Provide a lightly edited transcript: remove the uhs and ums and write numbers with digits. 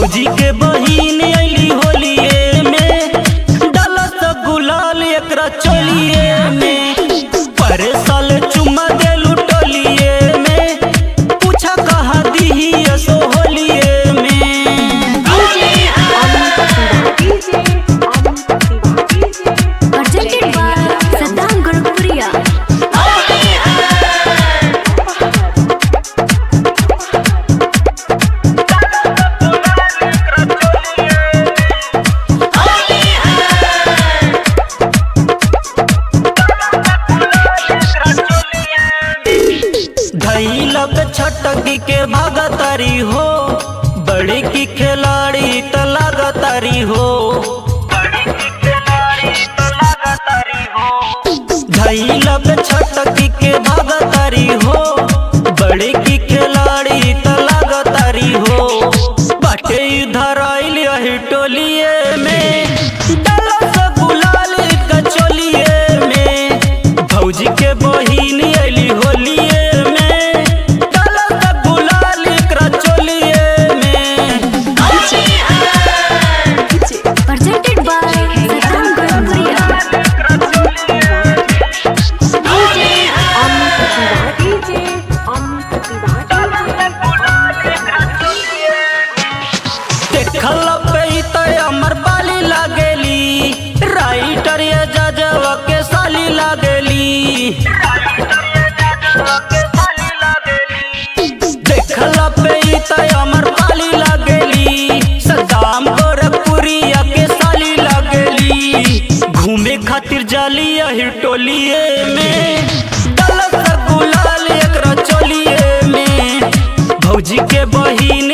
भौजी के बहिन अइली होलिये में, डालत गुलाल एकरा चोलिये में। परे साल चुम्मा देलू टोलिये में, पूछा कहा दीही असो होलिये में। presented by Saddam Gurupuriya। धैलक छटकी के भागतारी हो, बड़ी की खिलाड़ी त लागतारी हो। धैलक छटकी के भागतारी हो, बड़ी की खिलाड़ी त लागतारी हो। बाटे इधर आइल यही टोलिये में, डालत गुलाल कचोलिये में। भौजी के बहिन अइली होलिये में, डालत गुलाल एकरा चोलिये में। Presented by Saddam Gurupuriya। देखल पे त अमर बाली लागेली, राइटर या जजवा के साली लागेली। देखल पे त अमर बाली लागेली, सदाम गोरखपुरिया के साली लागेली। घूमे खातिर जाली यही टोलिये में, डालत गुलाल एकरा चोलिये में। भौजी के बहिन